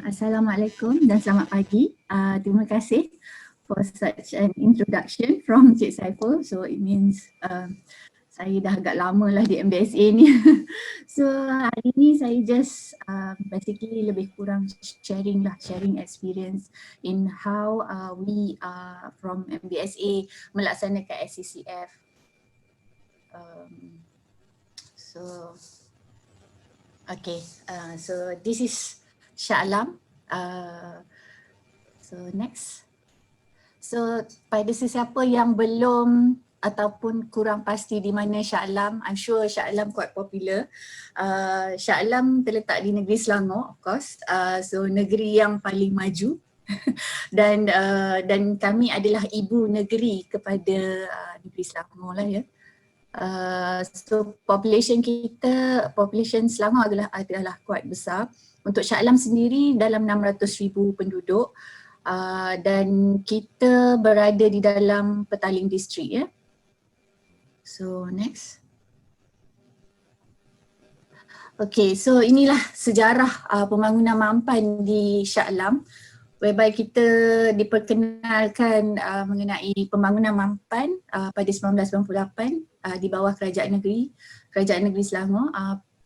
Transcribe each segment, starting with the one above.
Assalamualaikum dan selamat pagi. Terima kasih for such an introduction from Cik Saiful. So it means saya dah agak lama lah di MBSA ni. So hari ni saya just basically lebih kurang sharing experience in how we from MBSA melaksanakan SCCF. So okay, so this is Shah Alam. So next. So pada sesiapa yang belum ataupun kurang pasti di mana Shah Alam, I'm sure Shah Alam quite popular. Shah Alam terletak di negeri Selangor, of course. So negeri yang paling maju dan kami adalah ibu negeri kepada negeri Selangor lah ya. So population Selangor adalah quite besar. Untuk Shah Alam sendiri dalam 600,000 penduduk dan kita berada di dalam Petaling District ya. So next. Okay, so inilah sejarah pembangunan Mampan di Shah Alam, whereby kita diperkenalkan mengenai pembangunan Mampan pada 1998 di bawah Kerajaan Negeri Selangor.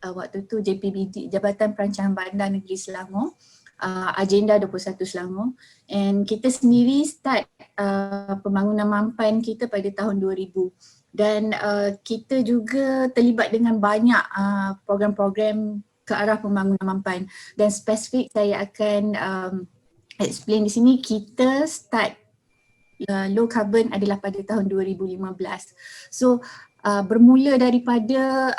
Waktu tu JPBD, Jabatan Perancangan Bandar Negeri Selangor, Agenda 21 Selangor, and kita sendiri start pembangunan Mampan kita pada tahun 2000 dan kita juga terlibat dengan banyak program-program ke arah pembangunan Mampan, dan spesifik saya akan explain di sini. Kita start low carbon adalah pada tahun 2015. So bermula daripada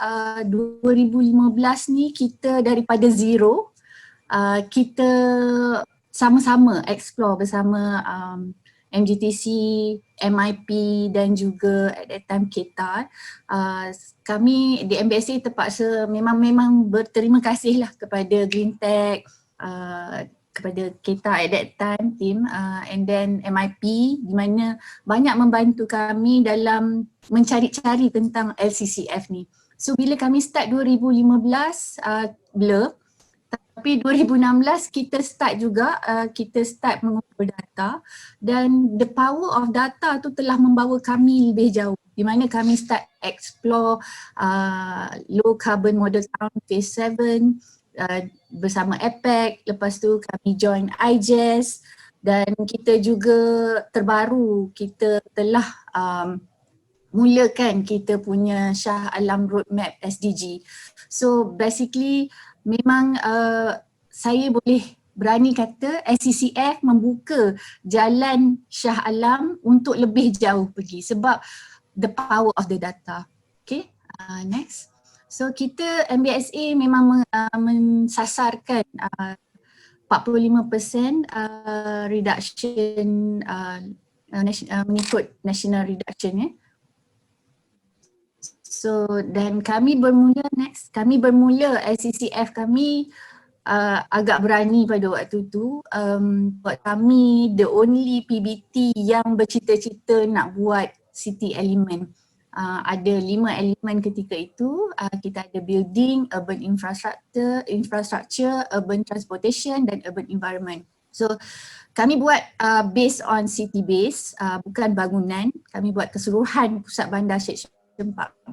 2015 ni, kita daripada zero, kita sama-sama explore bersama MGTC, MIP dan juga at that time KETA. Kami di MBSA terpaksa memang berterima kasih lah kepada Greentech, kepada KETA at that time team, and then MIP, di mana banyak membantu kami dalam mencari-cari tentang LCCF ni. So bila kami start 2015 blur, tapi 2016 kita start juga, kita start mengumpul data, dan the power of data tu telah membawa kami lebih jauh, di mana kami start explore low carbon model town phase 7 bersama APEC. Lepas tu kami join IGES, dan kita juga terbaru, kita telah mulakan kita punya Shah Alam Roadmap SDG. So basically memang saya boleh berani kata SCCF membuka jalan Shah Alam untuk lebih jauh pergi sebab the power of the data. Okay, next. So kita MBSA memang mensasarkan 45% reduction mengikut national reduction ya. So dan kami bermula SCCF kami agak berani pada waktu tu. Buat kami the only PBT yang bercita-cita nak buat city element. Ada 5 elemen ketika itu. Kita ada building, urban infrastructure, urban transportation dan urban environment. So kami buat based on city base, bukan bangunan. Kami buat keseluruhan pusat bandar section 14.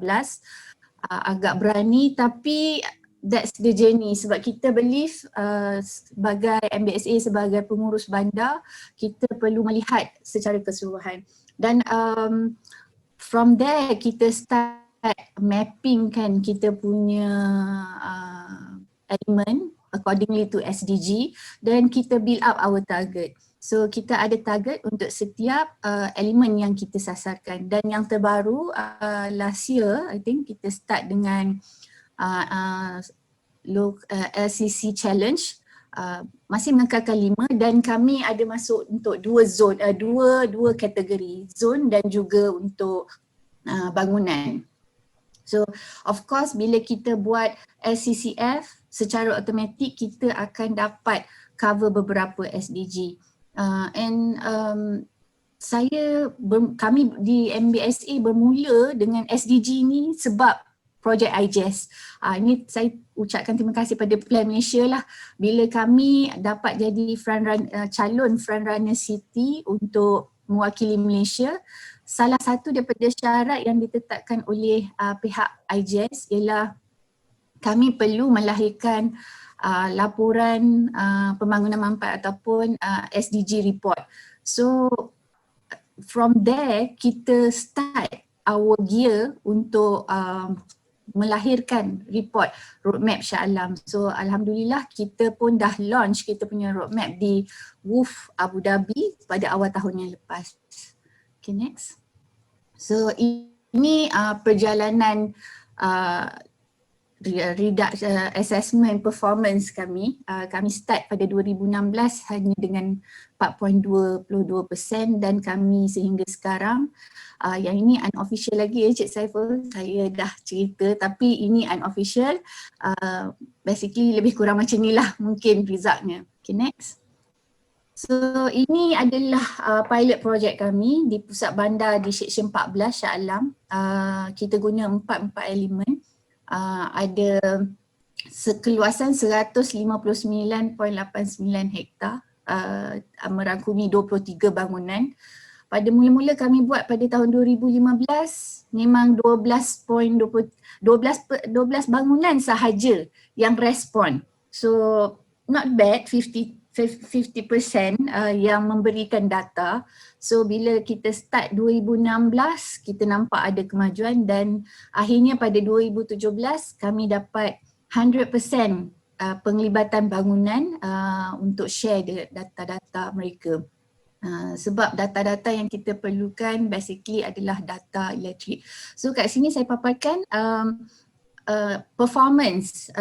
Agak berani, tapi that's the journey, sebab kita believe sebagai MBSA, sebagai pengurus bandar, kita perlu melihat secara keseluruhan. Dan from there kita start mapping kan kita punya elemen accordingly to SDG, dan kita build up our target. So kita ada target untuk setiap elemen yang kita sasarkan, dan yang terbaru last year I think kita start dengan LCC challenge, masih mengekalkan 5, dan kami ada masuk untuk 2 zone, dua kategori, zone dan juga untuk bangunan. So of course bila kita buat LCCF, secara automatik kita akan dapat cover beberapa SDG. Kami di MBSA bermula dengan SDG ni sebab projek IJES. Ini saya ucapkan terima kasih pada Plan Malaysia lah bila kami dapat jadi calon frontrunner city untuk mewakili Malaysia. Salah satu daripada syarat yang ditetapkan oleh pihak IJES ialah kami perlu melahirkan laporan pembangunan mampan ataupun SDG report. So from there kita start our gear untuk melahirkan report roadmap Shah Alam. So alhamdulillah kita pun dah launch kita punya roadmap di WUF Abu Dhabi pada awal tahun yang lepas. Okay, next. So ini perjalanan assessment performance kami. Kami start pada 2016 hanya dengan 4.22% dan kami sehingga sekarang, yang ini unofficial lagi ya Cik Saiful, saya dah cerita tapi ini unofficial, basically lebih kurang macam ni lah mungkin resultnya. Okay, next. So ini adalah pilot project kami di pusat bandar di Seksyen 14 Shah Alam. Kita guna 4 elemen. Ada sekeluasan 159.89 hektar, merangkumi 23 bangunan. Pada mula-mula kami buat pada tahun 2015 memang 12 bangunan sahaja yang respon. So not bad, 50% yang memberikan data. So bila kita start 2016 kita nampak ada kemajuan dan akhirnya pada 2017 kami dapat 100% penglibatan bangunan untuk share data-data mereka. Sebab data-data yang kita perlukan basically adalah data elektrik. So kat sini saya paparkan performance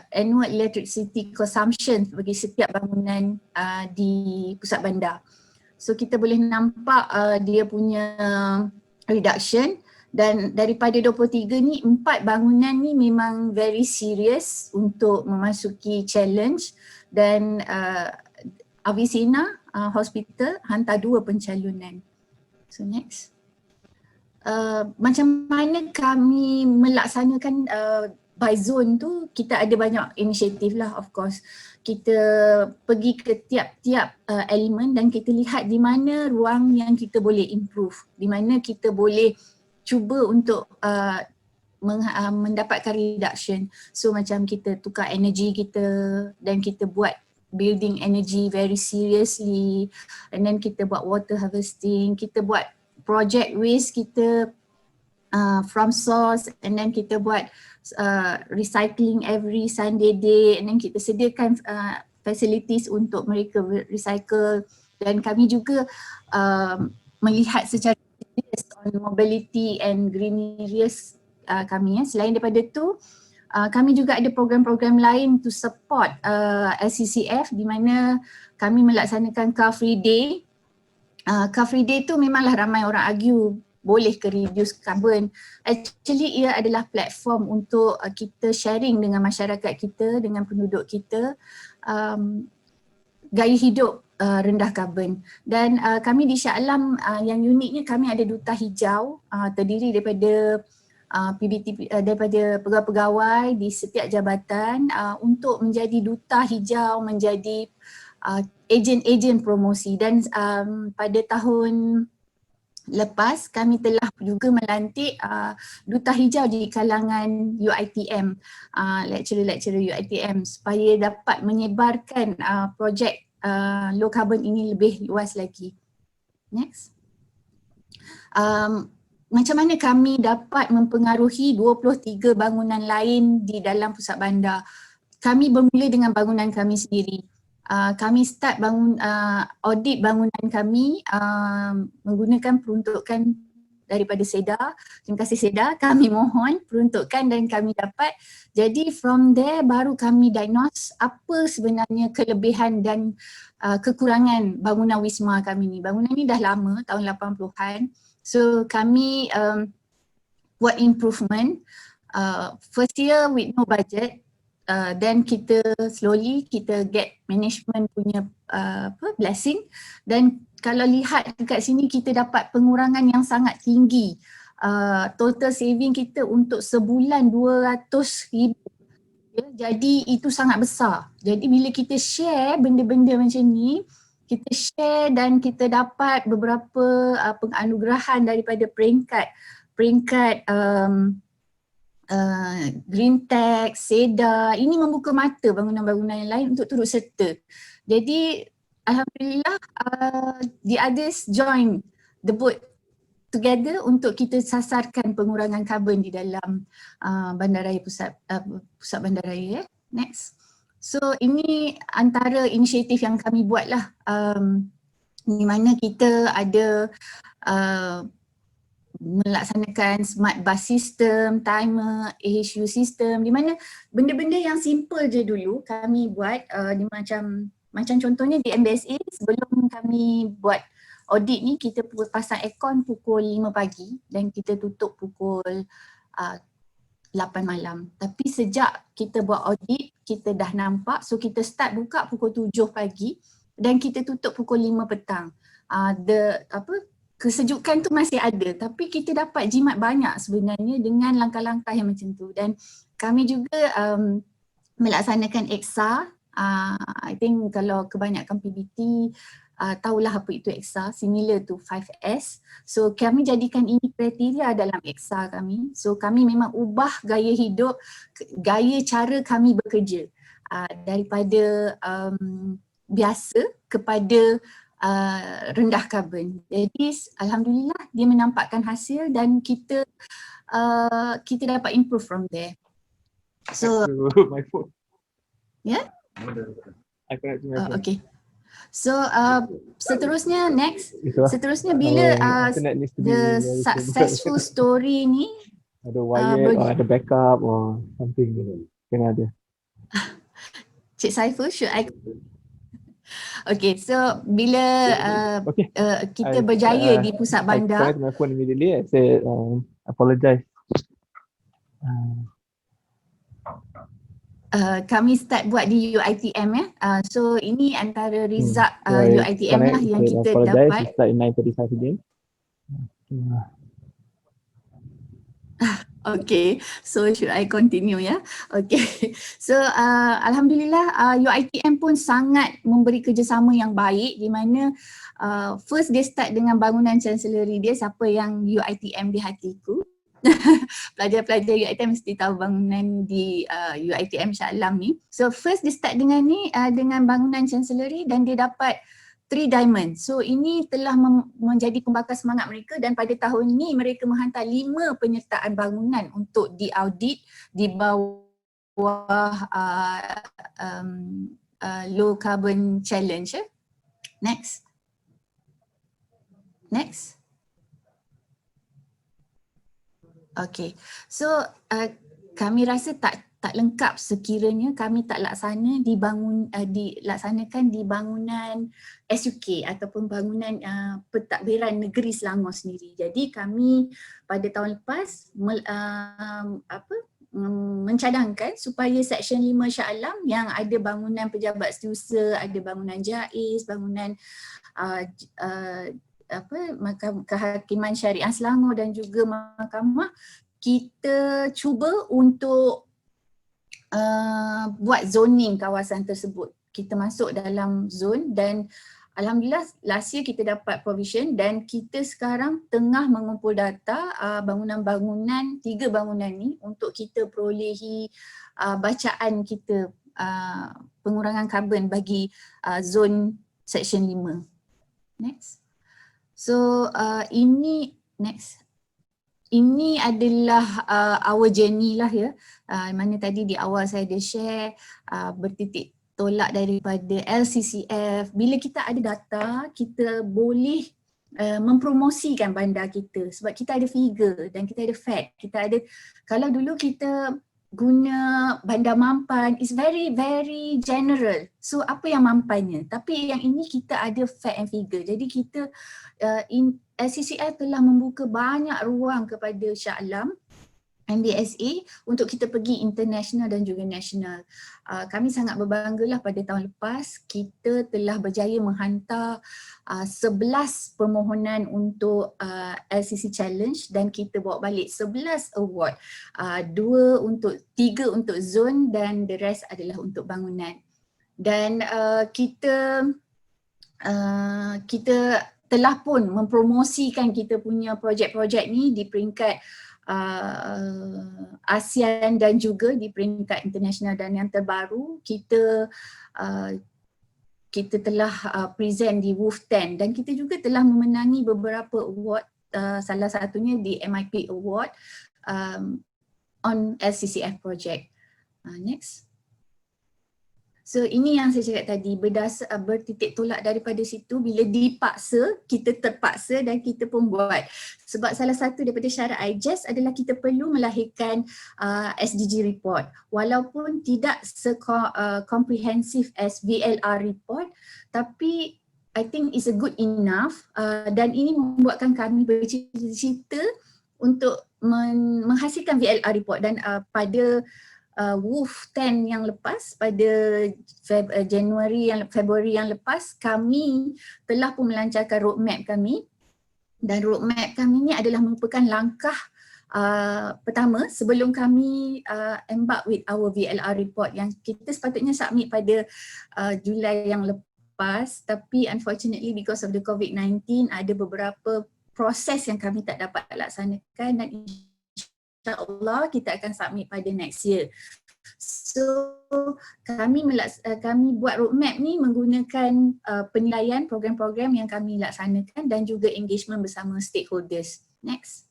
annual electricity consumption bagi setiap bangunan di pusat bandar. So kita boleh nampak dia punya reduction dan daripada 23 ni 4 bangunan ni memang very serious untuk memasuki challenge dan Avicenna Hospital hantar 2 pencalonan. So next. Macam mana kami melaksanakan by zone tu, kita ada banyak inisiatif lah of course. Kita pergi ke tiap-tiap elemen dan kita lihat di mana ruang yang kita boleh improve, di mana kita boleh cuba untuk mendapatkan reduction. So macam kita tukar energy kita dan kita buat building energy very seriously, and then kita buat water harvesting, kita buat project waste kita from source, and then kita buat recycling every Sunday day, and then kita sediakan facilities untuk mereka recycle. Dan kami juga melihat secara serious on mobility and green areas kami. Selain daripada tu, kami juga ada program-program lain to support SCCF di mana kami melaksanakan Car Free Day. Car Free Day tu memanglah ramai orang argue boleh ke reduce carbon. Actually ia adalah platform untuk kita sharing dengan masyarakat kita, dengan penduduk kita, gaya hidup rendah karbon. Dan kami di Shah Alam yang uniknya kami ada duta hijau terdiri daripada PBT, daripada pegawai-pegawai di setiap jabatan untuk menjadi duta hijau, menjadi ejen-ejen promosi. Dan pada tahun lepas kami telah juga melantik duta hijau di kalangan UiTM, lecturer-lecturer UiTM, supaya dapat menyebarkan projek low carbon ini lebih luas lagi. Next. Macam mana kami dapat mempengaruhi 23 bangunan lain di dalam pusat bandar? Kami bermula dengan bangunan kami sendiri. Kami start audit bangunan kami menggunakan peruntukan daripada SEDA. Terima kasih SEDA, kami mohon peruntukan dan kami dapat. Jadi from there baru kami diagnose apa sebenarnya kelebihan dan kekurangan bangunan Wisma kami ni. Bangunan ni dah lama, tahun 80-an. So kami buat improvement. First year with no budget, then kita slowly kita get management punya blessing, dan kalau lihat dekat sini kita dapat pengurangan yang sangat tinggi total saving kita untuk sebulan 200,000. Ya, jadi itu sangat besar. Jadi bila kita share benda-benda macam ni, kita share dan kita dapat beberapa penganugerahan daripada peringkat Green Tech, SEDA, ini membuka mata bangunan-bangunan yang lain untuk turut serta. Jadi alhamdulillah the others join the boat together untuk kita sasarkan pengurangan karbon di dalam bandaraya pusat bandaraya. Next. So ini antara inisiatif yang kami buatlah, di mana kita ada melaksanakan smart bus system, timer, AHU system, di mana benda-benda yang simple je dulu kami buat, di macam contohnya di MBSA sebelum kami buat audit ni kita pasang aircon pukul 5 pagi dan kita tutup pukul 8 malam. Tapi sejak kita buat audit kita dah nampak, so kita start buka pukul 7 pagi dan kita tutup pukul 5 petang. Kesejukan tu masih ada, tapi kita dapat jimat banyak sebenarnya dengan langkah-langkah yang macam tu. Dan kami juga melaksanakan EXA. I think kalau kebanyakan PBT tahulah apa itu EXA, similar to 5S. So kami jadikan ini kriteria dalam EXA kami. So kami memang ubah gaya hidup, gaya cara kami bekerja daripada biasa kepada rendah karbon. Jadi alhamdulillah dia menampakkan hasil dan kita dapat improve from there. So my phone. Yeah? I connect to my phone. Okay. So seterusnya seterusnya bila the successful story ni ada wire or ada backup or something kena ada. Cik Saiful, should I? Okay, so bila kita berjaya di pusat bandar, I connect my phone immediately. I said apologize. Kami start buat di UiTM ya. So ini antara result UiTM lah yang kita dapat. Start in 9:35 again. Okay, so should I continue ya? Okay, so alhamdulillah UiTM pun sangat memberi kerjasama yang baik, di mana first dia start dengan bangunan chancellery dia. Siapa yang UiTM di hatiku, pelajar-pelajar UiTM mesti tahu bangunan di UiTM Shah Alam ni. So first dia start dengan ni, dengan bangunan chancellery dan dia dapat 3 diamond. So ini telah menjadi pembakar semangat mereka dan pada tahun ni mereka menghantar 5 penyertaan bangunan untuk diaudit di bawah low carbon challenge. Next. Okay, so kami rasa tak lengkap sekiranya kami tak dilaksanakan di bangunan SUK ataupun bangunan pentadbiran negeri Selangor sendiri. Jadi kami pada tahun lepas mencadangkan supaya Seksyen 5 Shah Alam yang ada bangunan pejabat setiausaha, ada bangunan JAIS, bangunan Kehakiman Syariah Selangor dan juga mahkamah, kita cuba untuk buat zoning kawasan tersebut. Kita masuk dalam zone dan alhamdulillah last year kita dapat provision dan kita sekarang tengah mengumpul data bangunan-bangunan, 3 bangunan ni untuk kita perolehi bacaan kita pengurangan karbon bagi zon Seksyen 5. Next. So ini adalah our journey lah ya. Mana tadi di awal saya ada share bertitik tolak daripada LCCF. Bila kita ada data, kita boleh mempromosikan bandar kita sebab kita ada figure dan kita ada fact. Kita ada, kalau dulu kita guna bandar mampan is very very general. So apa yang mampannya? Tapi yang ini kita ada fact and figure. Jadi kita LCCF telah membuka banyak ruang kepada Shah Alam MBSA untuk kita pergi international dan juga national. Kami sangat berbanggalah pada tahun lepas kita telah berjaya menghantar 11 permohonan untuk LCC Challenge dan kita bawa balik 11 award. 3 untuk zone dan the rest adalah untuk bangunan. Dan kita telah pun mempromosikan kita punya projek-projek ni di peringkat ASEAN dan juga di peringkat international, dan yang terbaru kita telah present di WOOF 10 dan kita juga telah memenangi beberapa award, salah satunya di MIP Award on LCCF project. Next. So ini yang saya cakap tadi, bertitik tolak daripada situ, bila dipaksa, kita terpaksa dan kita pun buat. Sebab salah satu daripada syarat IJES adalah kita perlu melahirkan SDG report. Walaupun tidak comprehensive as VLR report, tapi I think it's a good enough dan ini membuatkan kami bercita-cita untuk menghasilkan VLR report. Dan pada WOOF 10 yang lepas, pada Februari yang lepas, kami telah pun melancarkan roadmap kami, dan roadmap kami ni adalah merupakan langkah pertama sebelum kami embark with our VLR report yang kita sepatutnya submit pada Julai yang lepas, tapi unfortunately because of the COVID-19 ada beberapa proses yang kami tak dapat laksanakan, dan InsyaAllah kita akan submit pada next year. So kami buat roadmap ni menggunakan penilaian program-program yang kami laksanakan dan juga engagement bersama stakeholders. Next.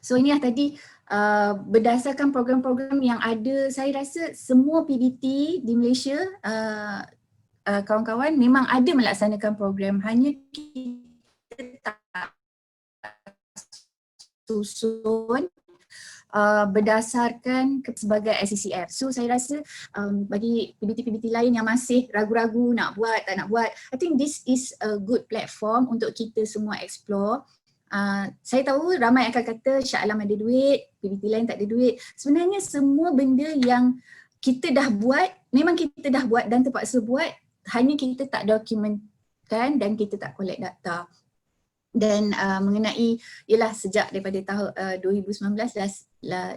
So inilah tadi berdasarkan program-program yang ada, saya rasa semua PBT di Malaysia, kawan-kawan memang ada melaksanakan program, hanya kita tak susun berdasarkan sebagai SCCF. So saya rasa bagi PBT-PBT lain yang masih ragu-ragu nak buat, tak nak buat, I think this is a good platform untuk kita semua explore. Saya tahu ramai akan kata Shah Alam ada duit, PBT lain tak ada duit. Sebenarnya semua benda yang kita dah buat, memang kita dah buat dan terpaksa buat, hanya kita tak dokumentkan dan kita tak collect data. Dan mengenai, ialah sejak daripada tahun 2019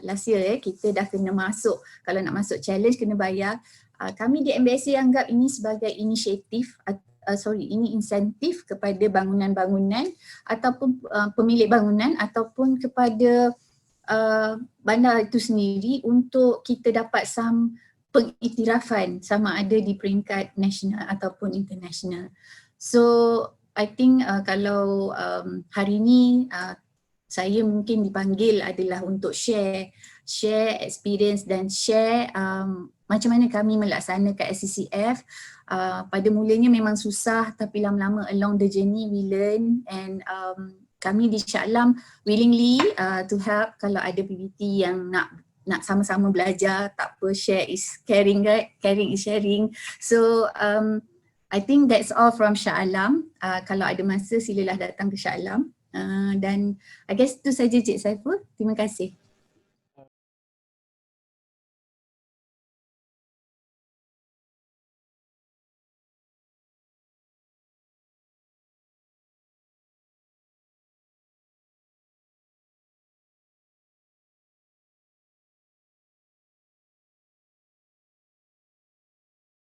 last year kita dah kena masuk, kalau nak masuk challenge kena bayar. Kami di MBSA anggap ini sebagai inisiatif, ini insentif kepada bangunan-bangunan ataupun pemilik bangunan ataupun kepada bandar itu sendiri untuk kita dapat pengiktirafan sama ada di peringkat nasional ataupun international. So I think kalau hari ini saya mungkin dipanggil adalah untuk share experience dan share macam mana kami melaksanakan SCCF. Pada mulanya memang susah, tapi lama-lama along the journey we learn, and kami di Shah Alam willingly to help. Kalau ada PBT yang nak sama-sama belajar, tak apa, share is caring, right? Caring is sharing. So I think that's all from Shah Alam. Kalau ada masa silalah datang ke Shah Alam. Dan I guess itu saja Cik Saiful. Terima kasih.